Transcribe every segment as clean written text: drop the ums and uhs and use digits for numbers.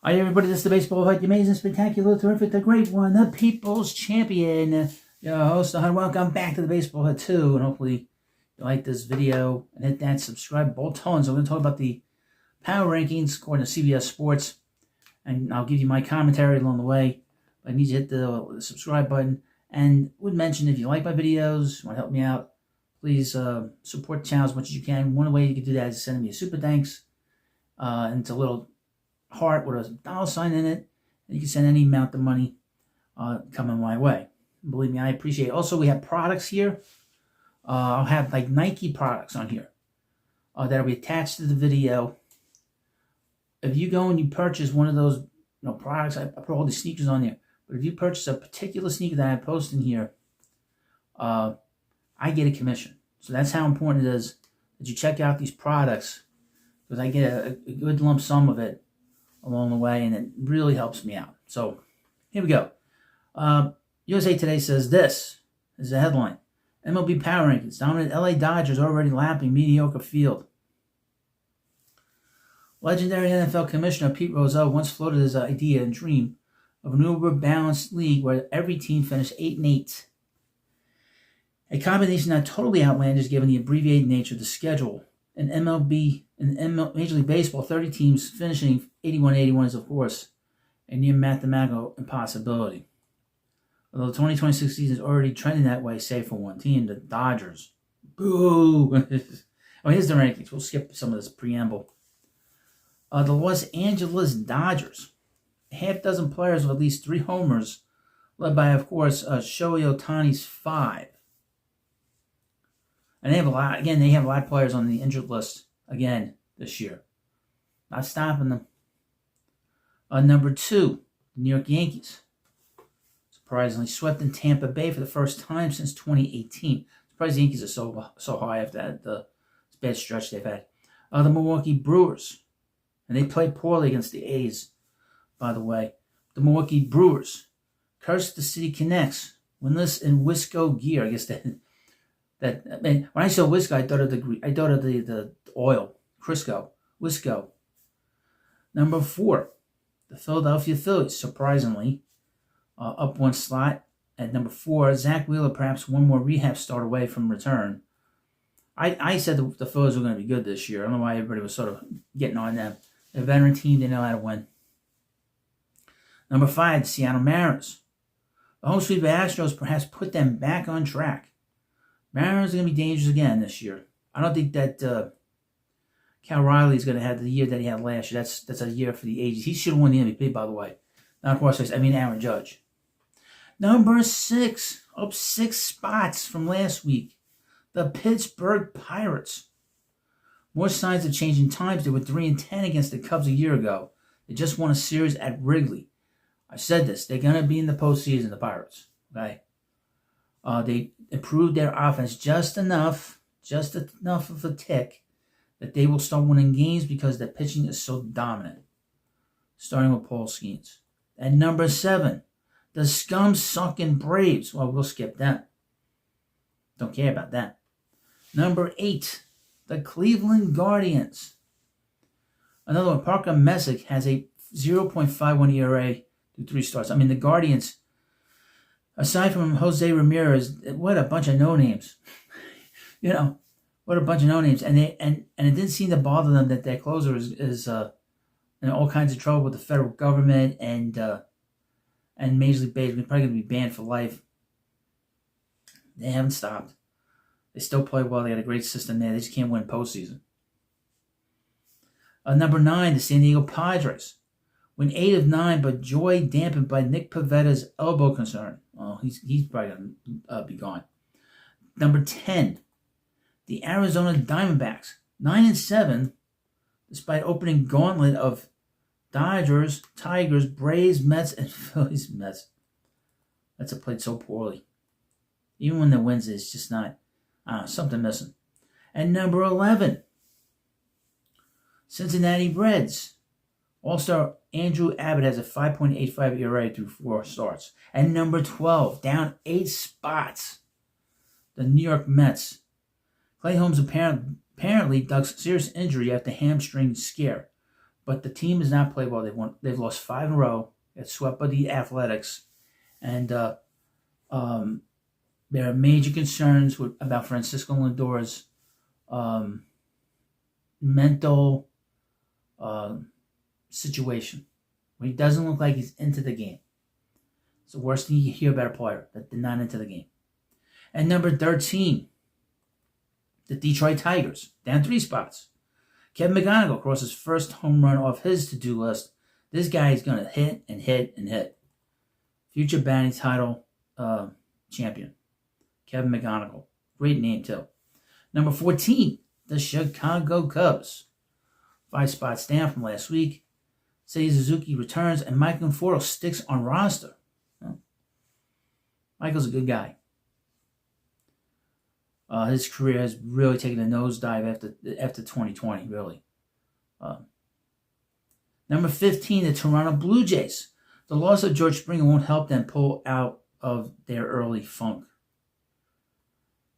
Hi everybody, this is the Baseball Fight, the amazing, spectacular, terrific, the great one, the People's Champion. Your host, welcome back to the Baseball Fight 2, and hopefully you like this video and hit that subscribe button. So we're going to talk about the Power Rankings according to CBS Sports, and I'll give you my commentary along the way. But I need you to hit the subscribe button, and would mention if you like my videos, want to help me out, please support the channel as much as you can. One way you can do that is sending me a super thanks, and it's a little heart with a dollar sign in it, and you can send any amount of money coming my way. Believe me, I appreciate it. Also, we have products here. I'll have like Nike products on here that'll be attached to the video. If you go and you purchase one of those products, I put all the sneakers on there, but if you purchase a particular sneaker that I post in here, I get a commission. So that's how important it is that you check out these products, because I get a good lump sum of it along the way, and it really helps me out. So here we go. USA Today says this is the headline: MLB Power Rankings, dominant LA Dodgers already lapping mediocre field. Legendary NFL Commissioner Pete Rozelle once floated his idea and dream of an uber-balanced league where every team finished 8-8. A combination not totally outlandish given the abbreviated nature of the schedule. In Major League Baseball, 30 teams finishing 81-81 is, of course, a near mathematical impossibility. Although the 2026 season is already trending that way, save for one team, the Dodgers. Boo! Oh, here's the rankings. We'll skip some of this preamble. The Los Angeles Dodgers, a half dozen players with at least 3 homers, led by, of course, Shohei Ohtani's 5. And they have a lot. Again, they have a lot of players on the injured list again this year. Not stopping them. Number 2, the New York Yankees. Surprisingly swept in Tampa Bay for the first time since 2018. Surprised the Yankees are so high after that the bad stretch they've had. The Milwaukee Brewers, and they played poorly against the A's, by the way. The Milwaukee Brewers cursed the City Connects, winless in Wisco gear. I guess that when I saw Wisco, I thought of the oil, Crisco, Wisco. Number 4, the Philadelphia Phillies, surprisingly, up one slot at number 4. Zach Wheeler, perhaps one more rehab start away from return. I said the Phillies were going to be good this year. I don't know why everybody was sort of getting on them. They're a veteran team. They know how to win. Number 5, the Seattle Mariners. The home sweep of Astros perhaps put them back on track. Mariners are going to be dangerous again this year. I don't think that Cal Riley is going to have the year that he had last year. That's a year for the ages. He should have won the MVP, by the way. Not of course, I mean Aaron Judge. Number 6, up 6 spots from last week, the Pittsburgh Pirates. More signs of changing times. They were 3-10 against the Cubs a year ago. They just won a series at Wrigley. I said this. They're going to be in the postseason, the Pirates. Okay. They improved their offense just enough of a tick that they will start winning games because their pitching is so dominant. Starting with Paul Skeens. At number 7, the scum-sucking Braves. Well, we'll skip that. Don't care about that. Number 8, the Cleveland Guardians. Another one, Parker Messick has a 0.51 ERA through 3 starts. I mean, the Guardians, aside from Jose Ramirez, what a bunch of no-names. What a bunch of no-names. And it didn't seem to bother them that their closer is in all kinds of trouble with the federal government and Major League Baseball. They're probably going to be banned for life. They haven't stopped. They still play well. They got a great system there. They just can't win postseason. Number 9, the San Diego Padres. Win 8 of 9, but joy dampened by Nick Pavetta's elbow concern. Oh, he's probably going to be gone. Number 10, the Arizona Diamondbacks. 9-7, despite opening gauntlet of Dodgers, Tigers, Braves, Mets, and Phillies. Mets. That's played so poorly. Even when the wins, it's just not something missing. And number 11, Cincinnati Reds. All-star Andrew Abbott has a 5.85 ERA through 4 starts. And number 12, down 8 spots, the New York Mets. Clay Holmes apparently ducks serious injury after hamstring scare. But the team has not played well. They've lost 5 in a row. Got swept by the Athletics, and there are major concerns about Francisco Lindor's mental situation. When he doesn't look like he's into the game. It's the worst thing you hear about a player, that they're not into the game. And number 13, the Detroit Tigers, down 3 spots. Kevin McGonigal crosses first home run off his to-do list. This guy is going to hit and hit and hit. Future batting title champion, Kevin McGonigal. Great name, too. Number 14, the Chicago Cubs. 5 spots down from last week. Seiya Suzuki returns, and Mike Conforto sticks on roster. Michael's a good guy. His career has really taken a nosedive after 2020, really. Number 15, the Toronto Blue Jays. The loss of George Springer won't help them pull out of their early funk.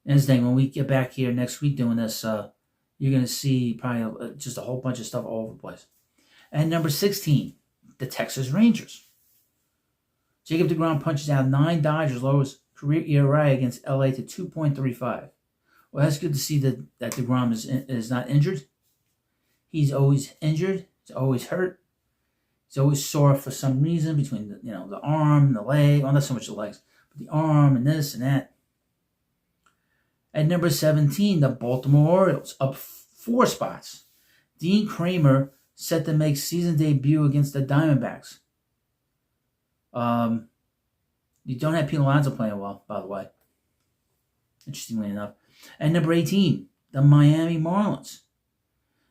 And this thing, when we get back here next week doing this, you're going to see probably just a whole bunch of stuff all over the place. And number 16, the Texas Rangers. Jacob deGrom punches out 9 Dodgers, lowers career ERA against LA to 2.35. Well, that's good to see that deGrom is not injured. He's always injured. He's always hurt. He's always sore for some reason between the arm and the leg. Well, not so much the legs, but the arm and this and that. At number 17, the Baltimore Orioles, up 4 spots. Dean Kramer set to make season debut against the Diamondbacks. You don't have Pete Alonso playing well, by the way. Interestingly enough. And number 18, the Miami Marlins.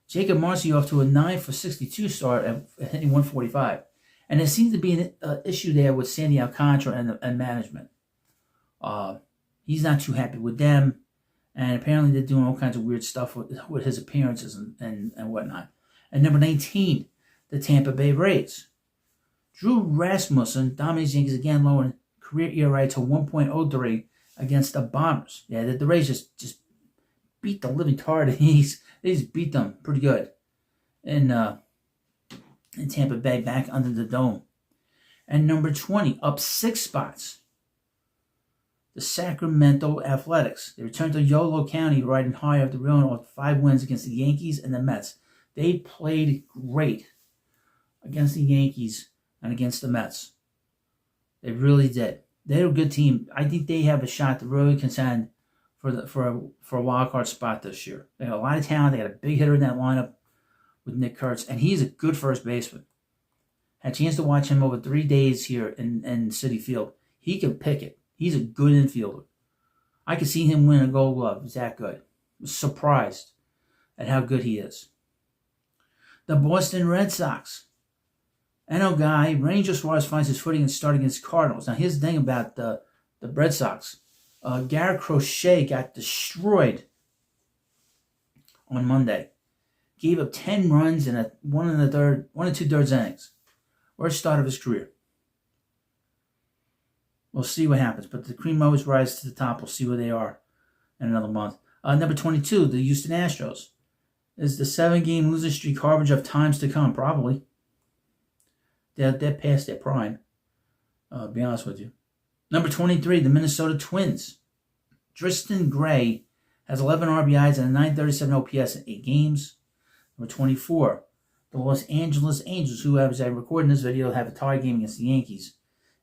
Jacob Marcy off to a 9-for-62 start at hitting 145. And there seems to be an issue there with Sandy Alcantara and management. He's not too happy with them. And apparently they're doing all kinds of weird stuff with his appearances and whatnot. And number 19, the Tampa Bay Rays. Drew Rasmussen dominates Yankees again, lowering career ERA to 1.03 against the Bombers. Yeah, the Rays just beat the living tar. They just beat them pretty good in Tampa Bay, back under the dome. And number 20, up 6 spots, the Sacramento Athletics. They returned to Yolo County, riding high after reeling off 5 wins against the Yankees and the Mets. They played great against the Yankees and against the Mets. They really did. They're a good team. I think they have a shot to really contend for a wild card spot this year. They got a lot of talent. They got a big hitter in that lineup with Nick Kurtz, and he's a good first baseman. Had a chance to watch him over 3 days here in Citi Field. He can pick it. He's a good infielder. I could see him win a Gold Glove. He's that good. I was surprised at how good he is. The Boston Red Sox. NL guy, Ranger Suarez finds his footing and starting against Cardinals. Now, here's the thing about the Red Sox. Garrett Crochet got destroyed on Monday. Gave up 10 runs in 1 2/3 innings. Worst start of his career. We'll see what happens. But the cream always rises to the top. We'll see where they are in another month. Number 22, the Houston Astros. Is the 7-game losing streak harbinger of times to come? Probably. They're past their prime. To be honest with you. Number 23, the Minnesota Twins. Tristan Gray has 11 RBIs and a 937 OPS in 8 games. Number 24, the Los Angeles Angels, who, as I'm recording this video, have a tie game against the Yankees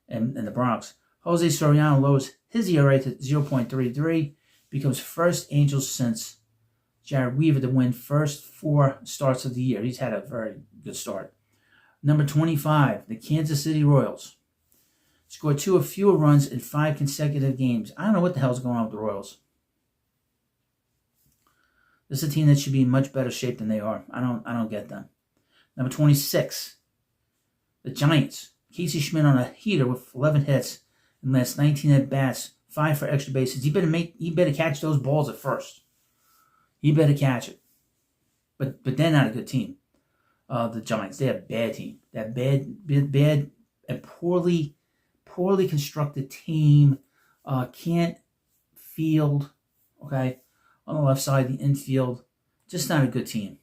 and the Bronx. Jose Soriano lowers his ERA to 0.33, becomes first Angel since Jared Weaver to win first 4 starts of the year. He's had a very good start. Number 25, the Kansas City Royals. Scored 2 or fewer runs in 5 consecutive games. I don't know what the hell's going on with the Royals. This is a team that should be in much better shape than they are. I don't get them. Number 26, the Giants. Casey Schmidt on a heater with 11 hits in the last 19 at-bats, 5 for extra bases. He better catch those balls at first. He better catch it. But they're not a good team. The Giants, they're a bad team. They're bad and poorly constructed team. Can't field, okay, on the left side, the infield. Just not a good team.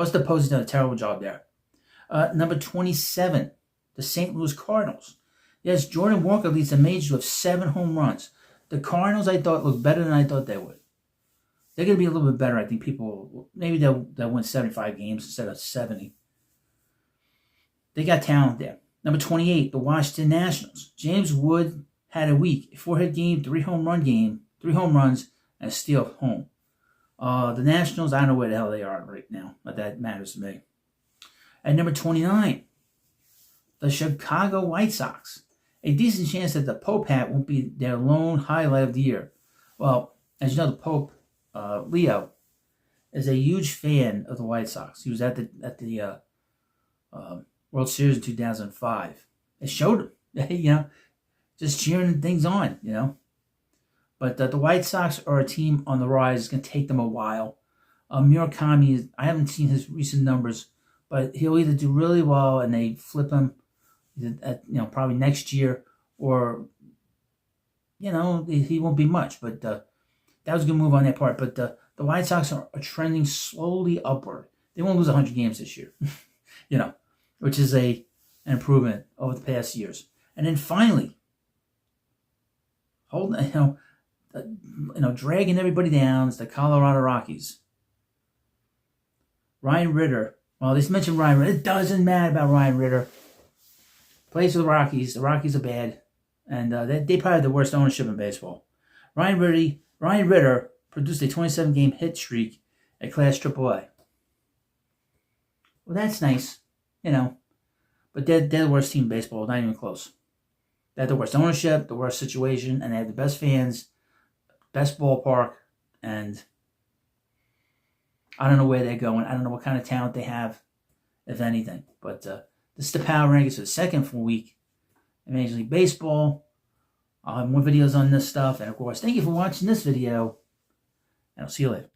Plus, the Posey's done a terrible job there. Number 27, the St. Louis Cardinals. Yes, Jordan Walker leads the majors with 7 home runs. The Cardinals, I thought, looked better than I thought they would. They're going to be a little bit better. I think maybe they'll win 75 games instead of 70. They got talent there. Number 28, the Washington Nationals. James Wood had a week, a 4-hit game, 3 home runs, and a steal at home. The Nationals, I don't know where the hell they are right now, but that matters to me. At number 29, the Chicago White Sox. A decent chance that the Pope hat won't be their lone highlight of the year. Well, as you know, the Pope, Leo, is a huge fan of the White Sox. He was at the World Series in 2005. It showed him, just cheering things on, But the White Sox are a team on the rise. It's going to take them a while. Murakami, I haven't seen his recent numbers, but he'll either do really well and they flip him, probably next year, or he won't be much. But that was a good move on their part. But the White Sox are trending slowly upward. They won't lose 100 games this year, which is an improvement over the past years. And then finally, dragging everybody down is the Colorado Rockies. Ryan Ritter. Well, they mentioned Ryan Ritter. It doesn't matter about Ryan Ritter. Plays for the Rockies. The Rockies are bad. And they probably have the worst ownership in baseball. Ryan Ritter produced a 27-game hit streak at Class AAA. Well, that's nice, But they're the worst team in baseball. Not even close. They have the worst ownership, the worst situation, and they have the best fans, best ballpark, and I don't know where they're going. I don't know what kind of talent they have, if anything. But this is the Power Rankings for the second full week in Major League Baseball. I'll have more videos on this stuff. And, of course, thank you for watching this video, and I'll see you later.